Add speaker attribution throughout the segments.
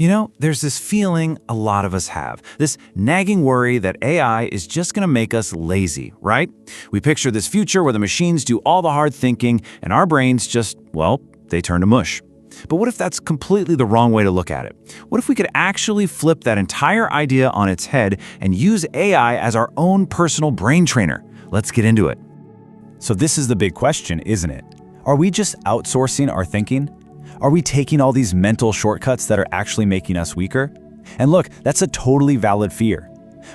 Speaker 1: You know, there's this feeling a lot of us have, this nagging worry that AI is just going to make us lazy, right? We picture this future where the machines do all the hard thinking and our brains just, well, they turn to mush. But what if that's completely the wrong way to look at it? What if we could actually flip that entire idea on its head and use AI as our own personal brain trainer? Let's get into it.
Speaker 2: So this is the big question, isn't it? Are we just outsourcing our thinking? Are we taking all these mental shortcuts that are actually making us weaker? And look, that's a totally valid fear.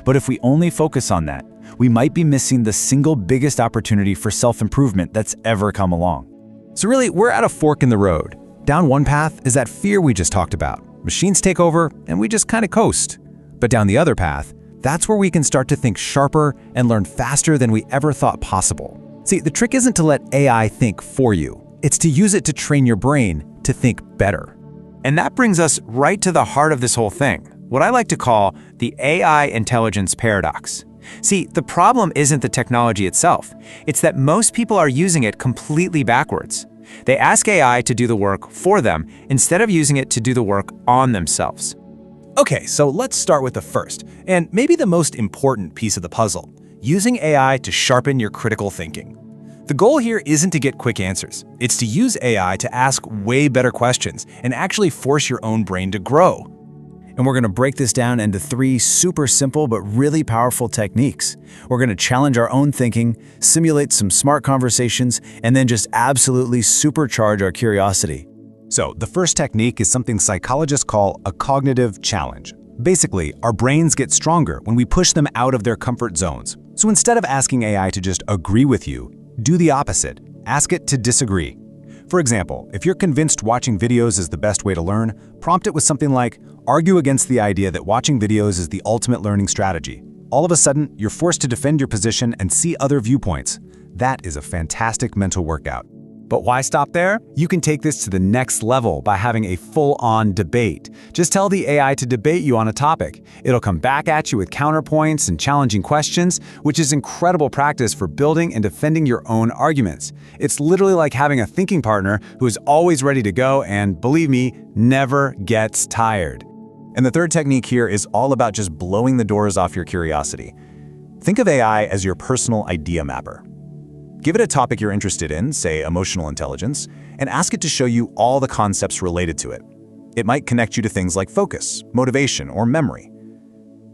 Speaker 2: But if we only focus on that, we might be missing the single biggest opportunity for self-improvement that's ever come along.
Speaker 3: So really, we're at a fork in the road. Down one path is that fear we just talked about. Machines take over, and we just kind of coast. But down the other path, that's where we can start to think sharper and learn faster than we ever thought possible. See, the trick isn't to let AI think for you. It's to use it to train your brain to think better.
Speaker 4: And that brings us right to the heart of this whole thing, what I like to call the AI intelligence paradox. See, the problem isn't the technology itself. It's that most people are using it completely backwards. They ask AI to do the work for them instead of using it to do the work on themselves.
Speaker 3: Okay, so let's start with the first, and maybe the most important piece of the puzzle, using AI to sharpen your critical thinking. The goal here isn't to get quick answers. It's to use AI to ask way better questions and actually force your own brain to grow. And we're going to break this down into 3 super simple but really powerful techniques. We're going to challenge our own thinking, simulate some smart conversations, and then just absolutely supercharge our curiosity. So the first technique is something psychologists call a cognitive challenge. Basically, our brains get stronger when we push them out of their comfort zones. So instead of asking AI to just agree with you, do the opposite. Ask it to disagree. For example, if you're convinced watching videos is the best way to learn, prompt it with something like, argue against the idea that watching videos is the ultimate learning strategy. All of a sudden, you're forced to defend your position and see other viewpoints. That is a fantastic mental workout.
Speaker 2: But why stop there? You can take this to the next level by having a full-on debate. Just tell the AI to debate you on a topic. It'll come back at you with counterpoints and challenging questions, which is incredible practice for building and defending your own arguments. It's literally like having a thinking partner who is always ready to go and, believe me, never gets tired.
Speaker 3: And the third technique here is all about just blowing the doors off your curiosity. Think of AI as your personal idea mapper. Give it a topic you're interested in, say emotional intelligence, and ask it to show you all the concepts related to it. It might connect you to things like focus, motivation, or memory.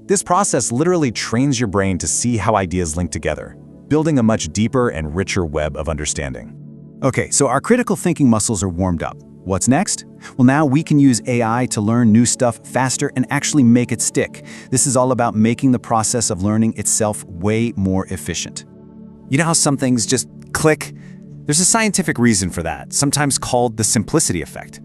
Speaker 3: This process literally trains your brain to see how ideas link together, building a much deeper and richer web of understanding. Okay, so our critical thinking muscles are warmed up. What's next? Well, now we can use AI to learn new stuff faster and actually make it stick. This is all about making the process of learning itself way more efficient. You know how some things just click? There's a scientific reason for that, sometimes called the simplicity effect.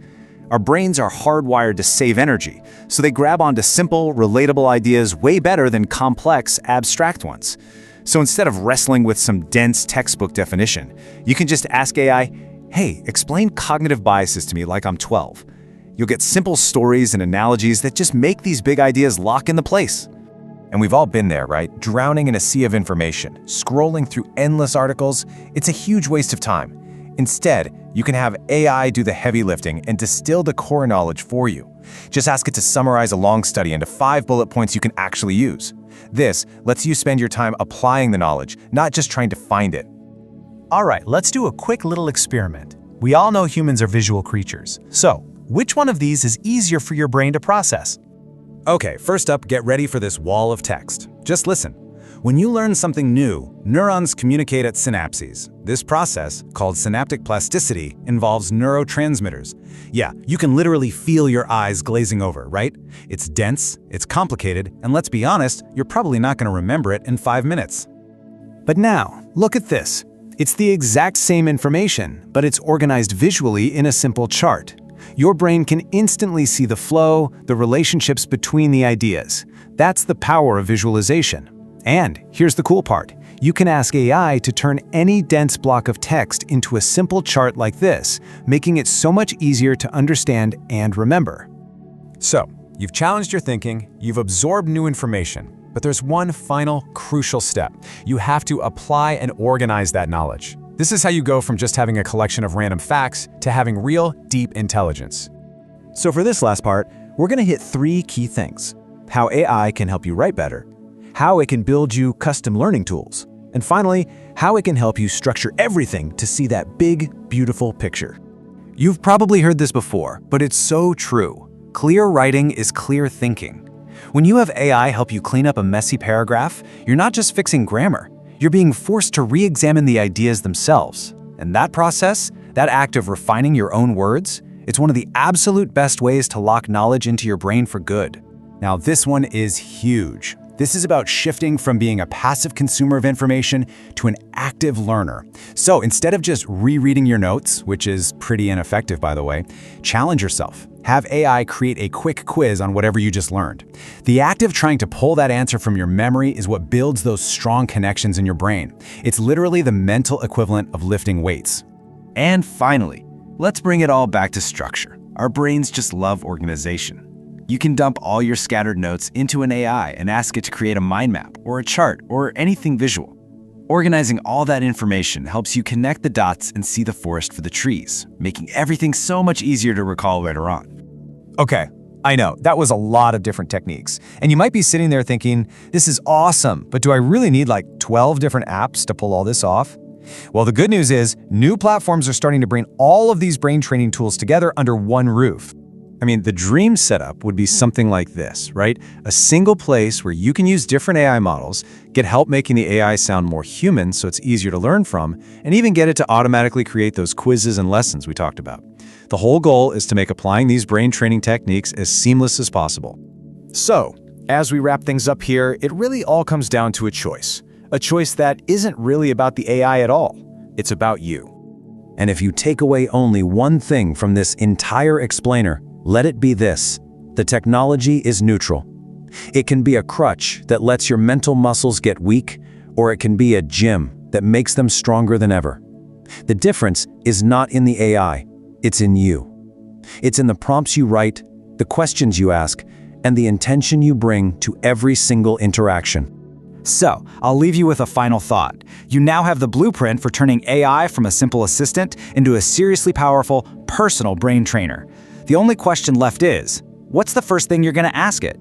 Speaker 3: Our brains are hardwired to save energy, so they grab onto simple, relatable ideas way better than complex, abstract ones. So instead of wrestling with some dense textbook definition, you can just ask AI, hey, explain cognitive biases to me like I'm 12. You'll get simple stories and analogies that just make these big ideas lock into place.
Speaker 4: And we've all been there, right? Drowning in a sea of information, scrolling through endless articles. It's a huge waste of time. Instead, you can have AI do the heavy lifting and distill the core knowledge for you. Just ask it to summarize a long study into 5 bullet points you can actually use. This lets you spend your time applying the knowledge, not just trying to find it.
Speaker 5: All right, let's do a quick little experiment. We all know humans are visual creatures. So, which one of these is easier for your brain to process?
Speaker 3: Okay, first up, get ready for this wall of text. Just listen. When you learn something new, neurons communicate at synapses. This process, called synaptic plasticity, involves neurotransmitters. Yeah, you can literally feel your eyes glazing over, right? It's dense, it's complicated, and let's be honest, you're probably not going to remember it in 5 minutes.
Speaker 5: But now, look at this. It's the exact same information, but it's organized visually in a simple chart. Your brain can instantly see the flow, the relationships between the ideas. That's the power of visualization. And here's the cool part. You can ask AI to turn any dense block of text into a simple chart like this, making it so much easier to understand and remember.
Speaker 3: So, you've challenged your thinking, you've absorbed new information, but there's one final crucial step. You have to apply and organize that knowledge. This is how you go from just having a collection of random facts to having real, deep intelligence. So for this last part, we're going to hit 3 key things: how AI can help you write better, how it can build you custom learning tools, and finally, how it can help you structure everything to see that big, beautiful picture.
Speaker 2: You've probably heard this before, but it's so true. Clear writing is clear thinking. When you have AI help you clean up a messy paragraph, you're not just fixing grammar. You're being forced to re-examine the ideas themselves. And that process, that act of refining your own words, it's one of the absolute best ways to lock knowledge into your brain for good.
Speaker 3: Now, this one is huge. This is about shifting from being a passive consumer of information to an active learner. So instead of just rereading your notes, which is pretty ineffective, by the way, challenge yourself. Have AI create a quick quiz on whatever you just learned. The act of trying to pull that answer from your memory is what builds those strong connections in your brain. It's literally the mental equivalent of lifting weights.
Speaker 1: And finally, let's bring it all back to structure. Our brains just love organization. You can dump all your scattered notes into an AI and ask it to create a mind map or a chart or anything visual. Organizing all that information helps you connect the dots and see the forest for the trees, making everything so much easier to recall later on.
Speaker 3: Okay, I know, that was a lot of different techniques. And you might be sitting there thinking, this is awesome, but do I really need like 12 different apps to pull all this off? Well, the good news is, new platforms are starting to bring all of these brain training tools together under one roof. I mean, the dream setup would be something like this, right? A single place where you can use different AI models, get help making the AI sound more human so it's easier to learn from, and even get it to automatically create those quizzes and lessons we talked about. The whole goal is to make applying these brain training techniques as seamless as possible. So, as we wrap things up here, it really all comes down to a choice. A choice that isn't really about the AI at all. It's about you. And if you take away only one thing from this entire explainer, let it be this: the technology is neutral. It can be a crutch that lets your mental muscles get weak, or it can be a gym that makes them stronger than ever. The difference is not in the AI, it's in you. It's in the prompts you write, the questions you ask, and the intention you bring to every single interaction.
Speaker 5: So, I'll leave you with a final thought. You now have the blueprint for turning AI from a simple assistant into a seriously powerful, personal brain trainer. The only question left is, what's the first thing you're going to ask it?